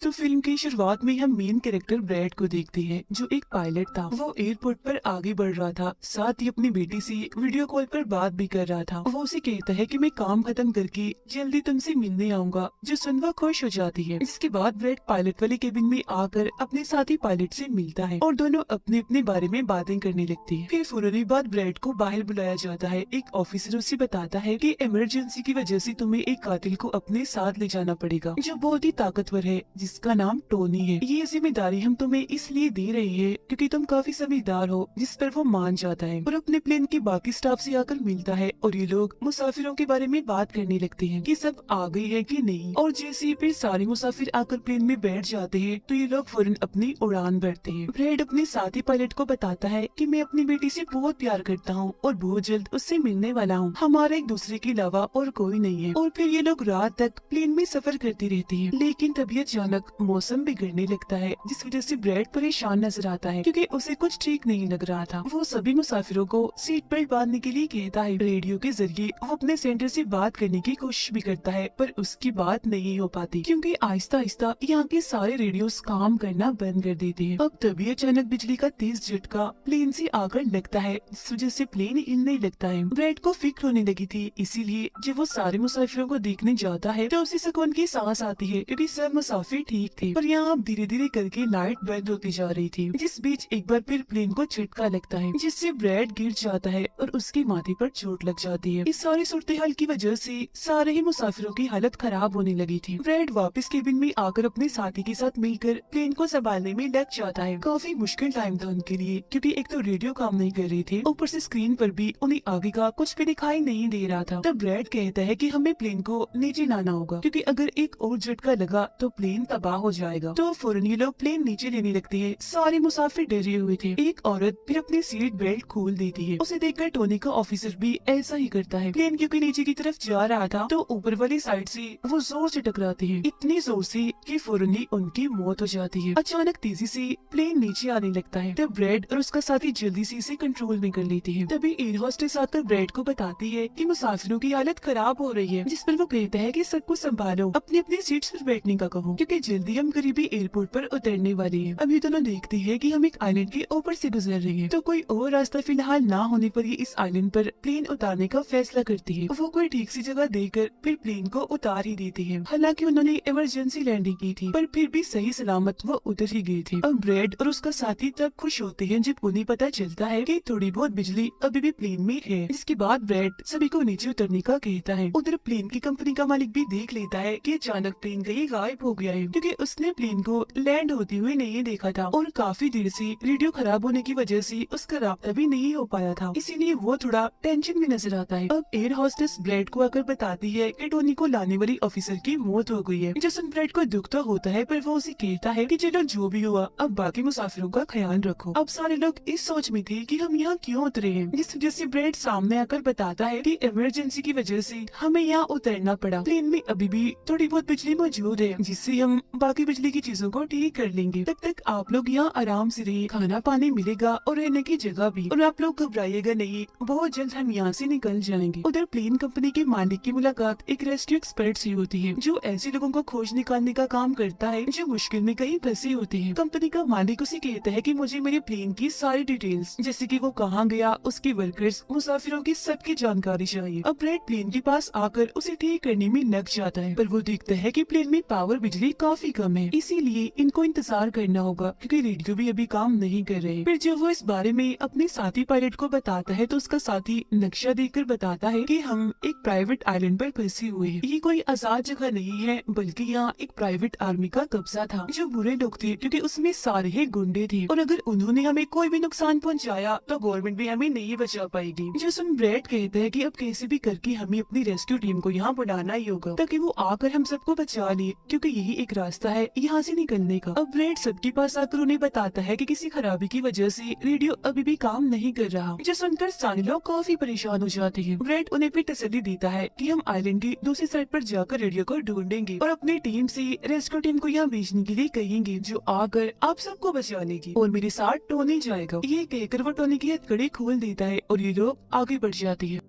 तो फिल्म की शुरुआत में हम मेन कैरेक्टर ब्रैड को देखते हैं, जो एक पायलट था। वो एयरपोर्ट पर आगे बढ़ रहा था, साथ ही अपनी बेटी से वीडियो कॉल पर बात भी कर रहा था। वो उसे कहता है कि मैं काम खत्म करके जल्दी तुमसे मिलने आऊंगा, जो सुन वो खुश हो जाती है। इसके बाद ब्रैड पायलट वाले केबिन में आकर अपने साथी पायलट से मिलता है और दोनों अपने अपने बारे में बातें करने लगते हैं। फिर फौरन बाद ब्रैड को बाहर बुलाया जाता है। एक ऑफिसर उसे बताता है कि इमरजेंसी की वजह से तुम्हें एक कातिल को अपने साथ ले जाना पड़ेगा, जो बहुत ही ताकतवर है, जिसका नाम टोनी है। ये जिम्मेदारी हम तुम्हें इसलिए दे रही है क्योंकि तुम काफी समझदार हो, जिस पर वो मान जाता है और अपने प्लेन के बाकी स्टाफ से आकर मिलता है। और ये लोग मुसाफिरों के बारे में बात करने लगते हैं कि सब आ गई है कि नहीं। और जैसे ही फिर सारे मुसाफिर आकर प्लेन में बैठ जाते हैं तो ये लोग फौरन अपनी उड़ान भरते हैं। ब्रैड अपने साथी पायलट को बताता है कि मैं अपनी बेटी से बहुत प्यार करता हूँ और बहुत जल्द उससे मिलने वाला हूँ। हमारे एक दूसरे के अलावा और कोई नहीं है। और फिर ये लोग रात तक प्लेन में सफर करते रहते हैं। लेकिन तभी अचानक मौसम बिगड़ने लगता है, जिस वजह से ब्रैड परेशान नजर आता है क्योंकि उसे कुछ ठीक नहीं लग रहा था। वो सभी मुसाफिरों को सीट बेल्ट बांधने के लिए कहता है। रेडियो के जरिए वो अपने सेंटर से बात करने की कोशिश भी करता है, पर उसकी बात नहीं हो पाती क्योंकि आहिस्ता आहिस्ता यहाँ के सारे रेडियोस काम करना बंद कर देते हैं। अब तभी अचानक बिजली का तेज झटका प्लेन से आकर लगता है, जिस वजह से प्लेन हिलने लगता है। ब्रैड को फिक्र होने लगी थी, इसीलिए जब वो सारे मुसाफिरों को देखने जाता है तो उसे सुकून की सांस आती है क्योंकि सब मुसाफिर ठीक थे। पर यहाँ अब धीरे धीरे करके लाइट बंद होती जा रही थी। जिस बीच एक बार फिर प्लेन को झटका लगता है, जिससे ब्रैड गिर जाता है और उसके माथे पर चोट लग जाती है। इस सारी सूरत हाल की वजह से सारे ही मुसाफिरों की हालत खराब होने लगी थी। ब्रैड वापस केबिन में आकर अपने साथी के साथ मिलकर प्लेन को संभालने में लग जाता है। काफी मुश्किल टाइम था उनके लिए क्योंकि एक तो रेडियो काम नहीं कर रहे थे, ऊपर से स्क्रीन पर भी उन्हें आगे का कुछ भी दिखाई नहीं दे रहा था। तब ब्रैड कहता है कि हमें प्लेन को नीचे लाना होगा क्योंकि अगर एक और झटका लगा तो प्लेन तबाह हो जाएगा। तो फौरन ये लोग प्लेन नीचे लेने लगते हैं। सारे मुसाफिर डरे हुए थे। एक औरत फिर अपनी सीट बेल्ट खोल देती है। उसे देखकर टोनी का ऑफिसर भी ऐसा ही करता है। प्लेन क्योंकि नीचे की तरफ जा रहा था तो ऊपर वाली साइड से वो जोर से टकराते हैं, इतनी जोर से कि फौरन ही उनकी मौत हो जाती है। अचानक तेजी से प्लेन नीचे आने लगता है। तब ब्रैड और उसका साथी जल्दी से इसे कंट्रोल में कर लेती है। तभी एयर होस्टेस आकर ब्रैड को बताती है कि मुसाफिरों की हालत खराब हो रही है, जिस पर वो कहता है कि सबको संभालो, अपनी अपनी सीट्स पर बैठने का कहो क्योंकि जल्दी हम करीबी एयरपोर्ट पर उतरने वाले हैं। अभी दोनों देखती है कि हम एक आइलैंड के ऊपर से गुजर रहे हैं, तो कोई और रास्ता फिलहाल ना होने पर ये इस आइलैंड पर प्लेन उतारने का फैसला करती है। वो कोई ठीक सी जगह देकर फिर प्लेन को उतार ही देती है। हालांकि उन्होंने इमरजेंसी लैंडिंग की थी, पर फिर भी सही सलामत वो उतर ही गई थी। अब ब्रैड और उसका साथी तब खुश होते हैं जब उन्हें पता चलता है कि थोड़ी बहुत बिजली अभी भी प्लेन में है। इसके बाद ब्रैड सभी को नीचे उतरने का कहता है। उधर प्लेन की कंपनी का मालिक भी देख लेता है कि अचानक प्लेन कहीं गायब हो गया है क्योंकि उसने प्लेन को लैंड होते हुए नहीं देखा था और काफी देर से रेडियो खराब होने की वजह से उसका राब्ता भी नहीं हो पाया था, इसीलिए वो थोड़ा टेंशन में नजर आता है। अब एयर होस्टेस ब्रैड को आकर बताती है कि टोनी को लाने वाली ऑफिसर की मौत हो गई है। जिसमें ब्रैड को दुख तो होता है, पर वो उसे कहता है कि चलो जो भी हुआ अब बाकी मुसाफिरों का ख्याल रखो। अब सारे लोग इस सोच में थे कि हम यहाँ क्यों उतरे हैं, जिस वजह से ब्रैड सामने आकर बताता है कि इमरजेंसी की वजह से हमें यहाँ उतरना पड़ा। प्लेन में अभी भी थोड़ी बहुत बिजली मौजूद है, जिससे हम बाकी बिजली की चीजों को ठीक कर लेंगे। तब तक आप लोग यहाँ आराम से रहिए, खाना पानी मिलेगा और रहने की जगह भी, और आप लोग घबराइएगा नहीं, बहुत जल्द हम यहाँ से निकल जाएंगे। उधर प्लेन कंपनी के मालिक की मुलाकात एक रेस्क्यू एक्सपर्ट से होती है, जो ऐसे लोगों को खोज निकालने का काम करता है जो मुश्किल में कहीं फंसे होते हैं। कंपनी का मालिक उसे कहता है कि मुझे मेरे प्लेन की सारी डिटेल्स, जैसे कि वो कहाँ गया, उसके वर्कर्स, मुसाफिरों की सबकी जानकारी चाहिए। अब ब्रैड प्लेन के पास आकर उसे ठीक करने में लग जाता है, पर वो देखता है कि प्लेन में पावर बिजली काफी कम है, इसीलिए इनको इंतजार करना होगा क्योंकि रेडियो भी अभी काम नहीं कर रहे। फिर जब वो इस बारे में अपने साथी पायलट को बताता है तो उसका साथी नक्शा देखकर बताता है कि हम एक प्राइवेट आइलैंड पर फंसे हुए हैं। ये कोई आजाद जगह नहीं है, बल्कि यहाँ एक प्राइवेट आर्मी का कब्जा था, जो बुरे लोग थे क्योंकि उसमें सारे ही गुंडे थे, और अगर उन्होंने हमें कोई भी नुकसान पहुँचाया तो गवर्नमेंट भी हमें नहीं बचा पाएगी। जिसमें ब्रैड कहता है कि अब कैसे भी करके हमें अपनी रेस्क्यू टीम को यहाँ बुलाना ही होगा ताकि वो आकर हम सबको बचा ले, क्योंकि यही एक रास्ता है यहाँ से निकलने का। अब ब्रैड सबके पास आकर उन्हें बताता है कि किसी खराबी की वजह से रेडियो अभी भी काम नहीं कर रहा, जो सुनकर सारे लोग काफी परेशान हो जाते हैं। ब्रैड उन्हें भी तसल्ली देता है कि हम आइलैंड की दूसरी साइड पर जाकर रेडियो को ढूंढेंगे और अपनी टीम से रेस्क्यू टीम को यहाँ भेजने के लिए कहेंगे, जो आकर आप सबको बचा लेगी और मेरे साथ टोनी जाएगा। ये कहकर वो टोनी की हथकड़ी खोल देता है और ये लोग आगे बढ़ जाते हैं।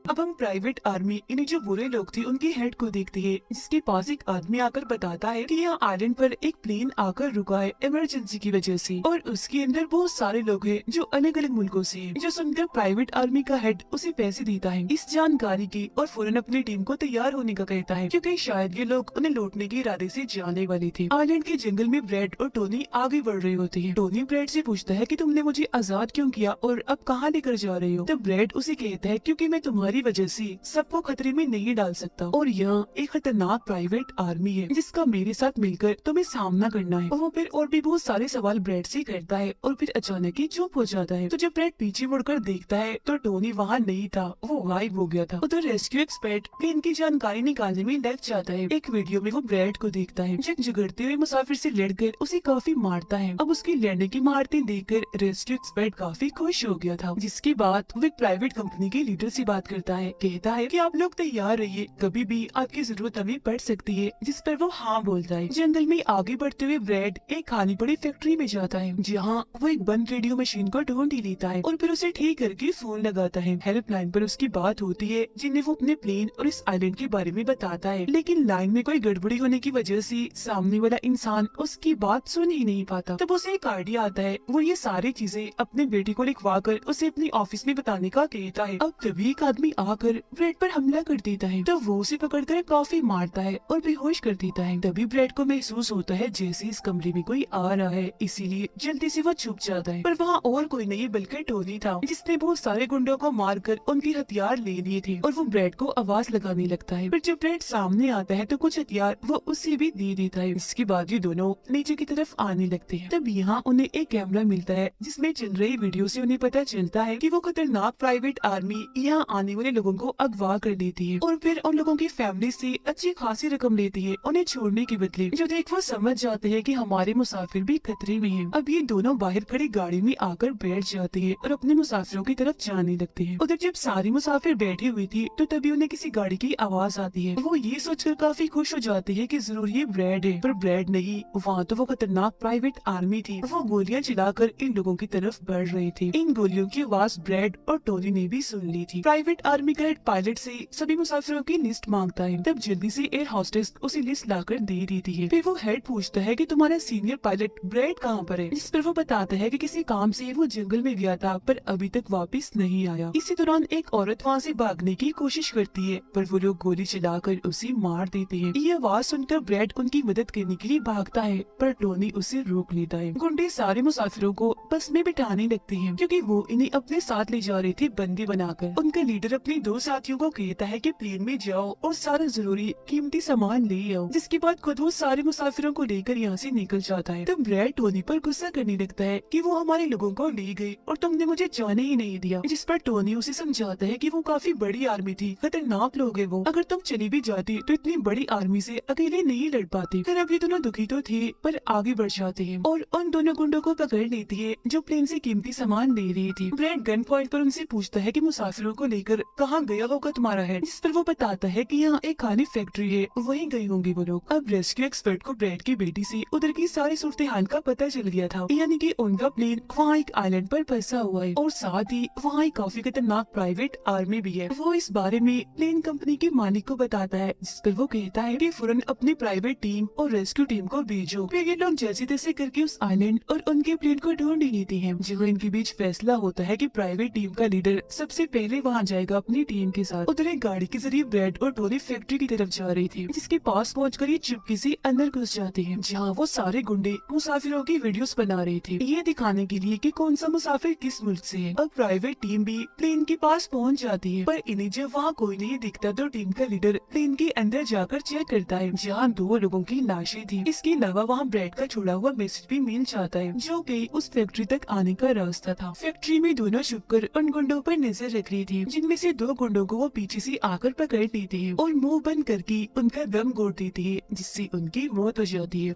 अब हम प्राइवेट आर्मी यानी जो बुरे लोग थे उनके हेड को देखते हैं, जिसके पास एक आदमी आकर बताता है कि यहाँ आइलैंड पर एक प्लेन आकर रुका है इमरजेंसी की वजह से, और उसके अंदर बहुत सारे लोग हैं जो अलग अलग मुल्कों से हैं। जो सुनकर प्राइवेट आर्मी का हेड उसे पैसे देता है इस जानकारी की और फौरन अपनी टीम को तैयार होने का कहता है, क्योंकि शायद ये लोग उन्हें लूटने के इरादे से जाने वाले थे। आइलैंड के जंगल में ब्रेड और टोनी आगे बढ़ रहे होते हैं। टोनी ब्रेड से पूछता है कि तुमने मुझे आजाद क्यों किया और अब कहाँ लेकर जा रहे हो? तब ब्रेड उसे कहता है क्योंकि मैं तुम्हारी वजह से सबको खतरे में नहीं डाल सकता, और यहाँ एक खतरनाक प्राइवेट आर्मी है जिसका मेरे साथ मिलकर तुम्हें सामना करना है। वो फिर और भी बहुत सारे सवाल ब्रेड से करता है और फिर अचानक ही चुप हो जाता है। तो जब ब्रेड पीछे मुड़कर देखता है तो टोनी वहाँ नहीं था, वो गायब हो गया था। उधर रेस्क्यू एक्सपर्ट प्लेन की जानकारी निकालने में लग जाता है। एक वीडियो में वो ब्रेड को देखता है जो झगड़ते हुए मुसाफिर से लड़कर उसे काफी मारता है। अब उसकी लड़ने की मारते देखकर रेस्क्यू एक्सपर्ट काफी खुश हो गया था, जिसके बाद वो एक प्राइवेट कंपनी के लीडर से बात करता है। कहता है कि आप लोग तैयार रहिए, कभी भी आपकी जरूरत हमें पड़ सकती है, जिस पर वो हाँ बोलता है। जंगल में आगे बढ़ते हुए ब्रेड एक खाली पड़ी फैक्ट्री में जाता है, जहाँ वो एक बंद रेडियो मशीन को ढूंढ ही लेता है और फिर उसे ठीक करके फोन लगाता है। हेल्पलाइन पर उसकी बात होती है, जिन्हें वो अपने प्लेन और इस आइलैंड के बारे में बताता है, लेकिन लाइन में कोई गड़बड़ी होने की वजह से सामने वाला इंसान उसकी बात सुन ही नहीं पाता। तब उसे एक आइडिया आता है, वो ये सारी चीजें अपने बेटे को लिखवा कर उसे अपने ऑफिस में बताने का कहता है। अब तभी एक आदमी आकर ब्रेड पर हमला कर देता है, तो वो उसे पकड़कर काफी मारता है और बेहोश कर देता है। तभी ब्रेड को महसूस होता है जैसे इस कमरे में कोई आ रहा है, इसीलिए जल्दी से वो छुप जाता है। पर वहाँ और कोई नहीं बल्कि टोनी था, जिसने बहुत सारे गुंडों को मारकर उनके हथियार ले लिए थे, और वो ब्रेड को आवाज लगाने लगता है। फिर जब ब्रेड सामने आता है तो कुछ हथियार वो उसे भी दे देता है। इसके बाद ये दोनों नीचे की तरफ आने लगते हैं। तब यहाँ उन्हें एक कैमरा मिलता है जिसमें चल रही वीडियो से उन्हें पता चलता है कि वो खतरनाक प्राइवेट आर्मी यहाँ आने वाले लोगों को अगवा कर लेती है और फिर उन लोगों की फैमिली से अच्छी खासी रकम लेती है उन्हें छोड़ने के बदले। जो देख वो समझ जाते हैं कि हमारे मुसाफिर भी खतरे में हैं। अब ये दोनों बाहर खड़ी गाड़ी में आकर बैठ जाते हैं और अपने मुसाफिरों की तरफ जाने लगते हैं। उधर जब सारी मुसाफिर बैठी हुई थी तो तभी उन्हें किसी गाड़ी की आवाज आती है। वो ये सोचकर काफी खुश हो जाते हैं कि जरूर ये ब्रेड है, पर ब्रेड नहीं, वहाँ तो वो खतरनाक प्राइवेट आर्मी थी। वो गोलियां चलाकर इन लोगों की तरफ बढ़ रही थी। इन गोलियों की आवाज ब्रेड और टोनी ने भी सुन ली थी। प्राइवेट आर्मी का हेड पायलट से सभी मुसाफिरों की लिस्ट मांगता है। तब जल्दी से एयर होस्टेस उसे लिस्ट लाकर दे देती है। फिर वो हेड पूछता है कि तुम्हारा सीनियर पायलट ब्रेड कहाँ पर है, जिस पर वो बताता है कि किसी काम से वो जंगल में गया था पर अभी तक वापस नहीं आया। इसी दौरान एक औरत वहाँ से भागने की कोशिश करती है, पर वो लोग गोली चलाकर उसे मार देते हैं। ये आवाज सुनकर ब्रेड उनकी मदद करने के लिए भागता है, पर टोनी उसे रोक लेता है। गुंडे सारे मुसाफिरों को बस में बिठाने लगते हैं, क्योंकि वो इन्हें अपने साथ ले जा रहे थे बंदी बनाकर। उनका लीडर अपने दो साथियों को कहता है कि प्लेन में जाओ और सारा जरूरी कीमती सामान ले आओ, जिसके बाद खुद वो सारे मुसाफिरों को लेकर यहाँ से निकल जाता है। तब ब्रेड टोनी पर गुस्सा करने लगता है कि वो हमारे लोगों को ले गए और तुमने मुझे जाने ही नहीं दिया, जिस पर टोनी उसे समझाता है कि वो काफी बड़ी आर्मी थी, खतरनाक लोग है वो, अगर तुम चली भी जाती तो इतनी बड़ी आर्मी से अकेले नहीं लड़ पाती। फिर अब ये दोनों दुखी तो थे पर आगे बढ़ जाते हैं और उन दोनों गुंडों को पकड़ लेती है जो प्लेन से कीमती सामान ले रही थी। ब्रेड गन पॉइंट पर उनसे पूछता है कि मुसाफिरों को लेकर कहाँ गया होगा तुम्हारा हेड, जिस पर वो बताता है कि यहाँ एक खाली फैक्ट्री है, वहीं गए होंगे वो लोग। अब रेस्क्यू एक्सपर्ट को ब्रेड की बेटी से उधर की सारी सूरत हाल का पता चल गया था, यानी कि उनका प्लेन वहाँ एक आइलैंड पर फंसा हुआ है और साथ ही वहाँ एक काफी खतरनाक प्राइवेट आर्मी भी है। वो इस बारे में प्लेन कंपनी के मालिक को बताता है, जिस पर वो कहता है कि फौरन अपनी प्राइवेट टीम और रेस्क्यू टीम को भेजो। फिर ये लोग जैसे तैसे करके उस आइलैंड और उनके प्लेन को ढूंढ ही लेते हैं। जहाँ इनके बीच फैसला होता है कि प्राइवेट टीम का लीडर सबसे पहले वहाँ जाएगा अपनी टीम के साथ। उधर एक गाड़ी के जरिए ब्रेड और टोनी फैक्ट्री की तरफ जा रही थी, जिसके पास पहुंचकर ये चुपके से अंदर घुस जाते हैं, जहाँ वो सारे गुंडे मुसाफिरों की वीडियोस बना रहे थे, ये दिखाने के लिए कि कौन सा मुसाफिर किस मुल्क से है। अब प्राइवेट टीम भी प्लेन के पास पहुंच जाती है, पर इन्हें जब वहाँ कोई नहीं दिखता तो टीम का लीडर प्लेन के अंदर जाकर चेक करता है, जहाँ 2 लोगों की लाशें थी। इसके अलावा वहाँ ब्रेड का छोड़ा हुआ मैसेज भी मिल जाता है, जो कि उस फैक्ट्री तक आने का रास्ता था। फैक्ट्री में दोनों छुपकर उन गुंडों पर नजर रख रही थी, जिनमें से 2 गुंडों को वो पीछे से आकर पकड़ लेते हैं और मुंह बंद करके उनका दम घोट देते हैं, जिससे उनकी मौत हो जाती है।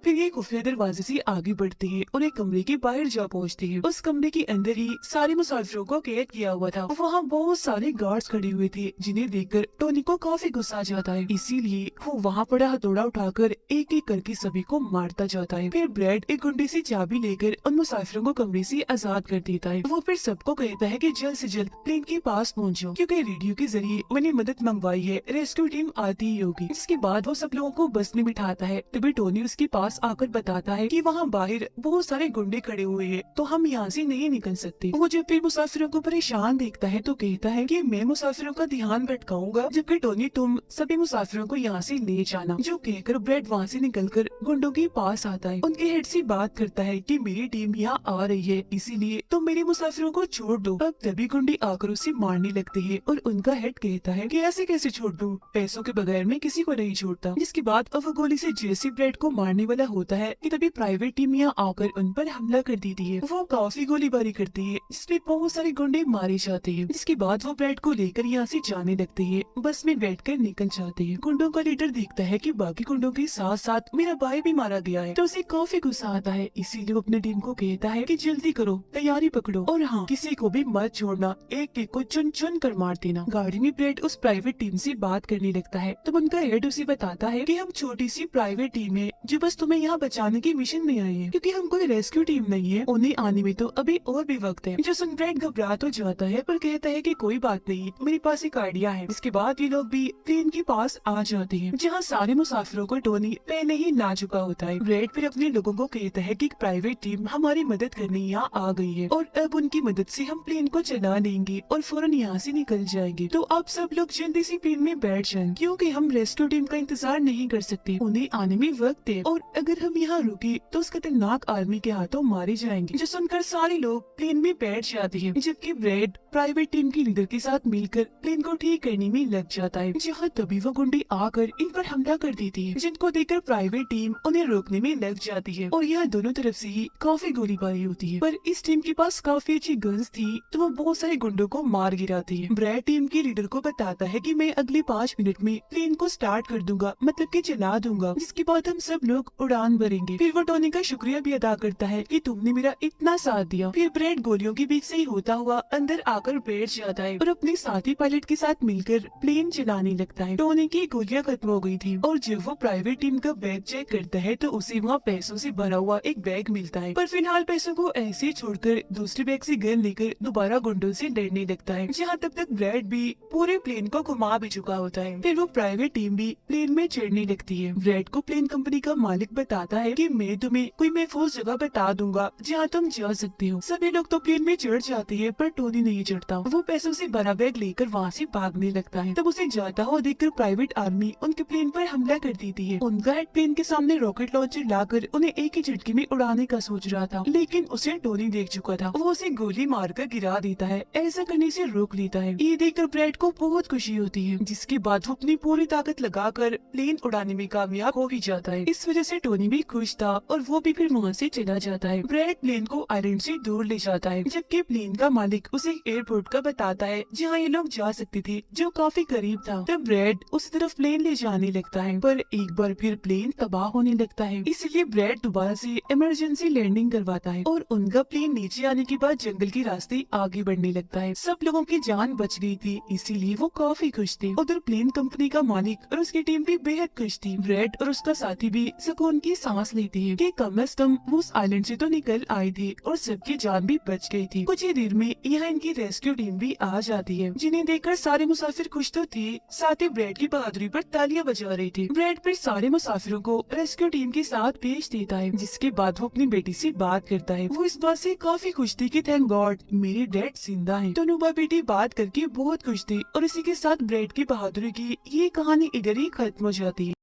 फिर ये खुफिया दरवाजे से आगे बढ़ती है और एक कमरे के बाहर जा पहुंचती है। उस कमरे के अंदर ही सारे मुसाफिरों को कैद किया हुआ था। वहाँ बहुत सारे गार्ड्स खड़े हुए थे, जिन्हें देखकर टोनी को काफी गुस्सा आ जाता है। इसीलिए वो वहाँ पड़ा हथौड़ा उठाकर एक एक करके सभी को मारता जाता है। फिर ब्रैड एक गुंडी से चाबी लेकर उन मुसाफिरों को कमरे से आजाद कर देता है। वो फिर सबको कहता है कि जल्द से जल्द प्लेन के पास पहुंचो, क्योंकि रेडियो के जरिए मैंने मदद मंगवाई है, रेस्क्यू टीम आती ही होगी। इसके बाद वो सब लोगों को बस में बिठाता है। तभी टोनी उसके पास आकर बताता है कि वहाँ बाहर बहुत सारे गुंडे खड़े हुए हैं, तो हम यहाँ से नहीं निकल सकते। वो जब फिर मुसाफिरों को परेशान देखता है तो कहता है कि मैं मुसाफिरों का ध्यान भटकाऊंगा, जबकि टोनी तुम सभी मुसाफिरों को यहाँ से ले जाना। जो कहकर ब्रेड वहाँ से निकलकर गुंडों के पास आता है। उनके हेड से बात करता है कि मेरी टीम यहाँ आ रही है, इसीलिए तुम मेरे मुसाफिरों को छोड़ दो। अब तभी गुंडे आकर उसे मारने लगते हैं और उनका हेड कहता है कि ऐसे कैसे छोड़ दूं? पैसों के बगैर मैं किसी को नहीं छोड़ता। जिसके बाद अब वो गोली से जैसे ब्रेड को मारने वाला होता है कि तभी प्राइवेट टीम यहाँ आकर उन पर हमला कर देती है। वो काफी गोलीबारी करती है, जिसमें बहुत सारे गुंडे मारे जाते हैं। जिसके बाद वो ब्रेड को लेकर यहाँ से जाने लगते हैं। बस में बैठकर निकल जाते हैं। गुंडों का लीडर देखता है कि बाकी गुंडों के साथ साथ मेरा भाई भी मारा गया है, तो उसे काफी गुस्सा आता है। इसीलिए वो अपनी टीम को कहता है कि जल्दी करो, तैयारी पकड़ो और हाँ, किसी को भी मत छोड़ना, एक एक को चुन चुन कर मार देना। गाड़ी में ब्रेड उस प्राइवेट टीम से बात करने लगता है। तब उनका हेड उसे बताता है कि हम छोटी सी प्राइवेट टीम है, जो बस तुम्हें यहाँ बचाने के मिशन में आई है, क्योंकि हम कोई रेस्क्यू टीम नहीं है। उन्हें आने में तो अभी और भी वक्त है। जो सुन ब्रेड घबरा तो जाता है, पर कहता है कि कोई बात नहीं, मेरे पास एक आइडिया है। इसके बाद ये लोग भी प्लेन के पास आ जाते हैं, जहाँ सारे मुसाफिरों को टोनी पहले ही ला चुका होता है। ब्रेड फिर अपने लोगों को कहता है कि प्राइवेट टीम हमारी मदद करने यहाँ आ गई है और अब उनकी मदद से हम प्लेन को चला लेंगे और फौरन यहाँ से निकल जाएंगे। तो आप सब लोग जल्दी से प्लेन में बैठ जाएं, क्योंकि हम रेस्क्यू टीम का इंतजार नहीं कर सकते। उन्हें आने में वक्त है और अगर हम यहाँ रुके तो उस खतरनाक आर्मी के हाथों मारे जाएंगे। जो सुनकर सारे लोग प्लेन में बैठ जाते हैं, जबकि ब्रेड प्राइवेट टीम के लीडर के साथ मिलकर प्लेन को ठीक करने में लग जाता है। जहाँ तभी वो गुंडे आकर इन पर हमला कर देती है, जिनको देखकर प्राइवेट टीम उन्हें रोकने में लग जाती है और यहाँ दोनों तरफ से ही काफी गोलीबारी होती है। पर इस टीम के पास काफी अच्छी गन्स थी, तो वो बहुत सारे गुंडों को मार गिराती है। ब्रेड टीम के लीडर को बताता है कि मैं अगले 5 मिनट में प्लेन को स्टार्ट कर दूंगा, मतलब कि चला दूंगा, जिसके बाद हम सब लोग उड़ान भरेंगे। फिर वो टोनी का शुक्रिया भी अदा करता है कि तुमने मेरा इतना साथ दिया। फिर ब्रेड गोलियों के बीच से ही होता हुआ अंदर आकर बैठ जाता है और अपने साथी पायलट के साथ मिलकर प्लेन चलाने लगता है। टोनी की गोलियां खत्म हो गई थी और जब वो प्राइवेट टीम का बैग चेक करता है तो उसे वहाँ पैसों से भरा हुआ एक बैग मिलता है। पर फिलहाल पैसों को ऐसे छोड़कर दूसरे बैग से गन लेकर दोबारा गुंडों से डरने लगता है, जहाँ तब तक ब्रेड भी पूरे प्लेन को घुमा भी चुका होता है। फिर वो प्राइवेट टीम भी प्लेन में चढ़ने लगती है। ब्रेड को प्लेन कंपनी का मालिक बताता है कि मैं तुम्हें कोई महफूज जगह बता दूंगा जहाँ तुम जा सकते हो। सभी लोग तो प्लेन में चढ़ जाते हैं, पर टोनी नहीं चढ़ता। वो पैसों से भरा बैग लेकर वहाँ से भागने लगता है। तब उसे जाता हुआ देखकर प्राइवेट आर्मी उनके प्लेन पर हमला कर देती है। उनका हेड प्लेन के सामने रॉकेट लॉन्चर लाकर उन्हें एक ही झटके में उड़ाने का सोच रहा था, लेकिन उसे टोनी देख चुका था। वो उसे गोली मारकर गिरा देता है, ऐसा करने से रोक लेता है। ये देखकर ब्रेड को बहुत खुशी होती है, जिसके बाद वो अपनी पूरी ताकत लगाकर प्लेन उड़ाने में कामयाब हो ही जाता है। इस वजह से टोनी भी खुश था और वो भी फिर वहाँ से चला जाता है। ब्रेड प्लेन को आइलैंड से दूर ले जाता है, जबकि प्लेन का मालिक उसे एयरपोर्ट का बताता है जहाँ ये लोग जा सकते थे, जो काफी करीब था। तब ब्रेड उस तरफ प्लेन ले जाने लगता है, पर एक बार फिर प्लेन तबाह होने लगता है। इसलिए ब्रेड दोबारा से इमरजेंसी लैंडिंग करवाता है और उनका प्लेन नीचे आने के बाद जंगल के रास्ते आगे बढ़ने लगता है। सब लोगों की जान बच गई थी, इसीलिए वो काफी खुश थे। उधर प्लेन कंपनी का मालिक और उसकी टीम भी बेहद खुश थी। ब्रेड और उसका साथी भी सुकून की सांस लेते हैं कि कम से कम वो उस आइलैंड से तो निकल आए थे और सबकी जान भी बच गई थी। कुछ ही देर में यहाँ इनकी रेस्क्यू टीम भी आ जाती है, जिन्हें देखकर सारे मुसाफिर खुश तो थे, साथ ही ब्रेड की बहादुरी पर तालियां बजा रहे थे। ब्रेड फिर सारे मुसाफिरों को रेस्क्यू टीम के साथ भेज देता है, जिसके बाद वो अपनी बेटी से बात करता है। वो इस बात से काफी खुश थी कि थैंक गॉड मेरे डैड जिंदा हैं। दोनों भाई बेटी बात करके बहुत खुश थे और इसी के साथ ब्रेड की बहादुरी की ये कहानी इधर ही खत्म हो जाती है।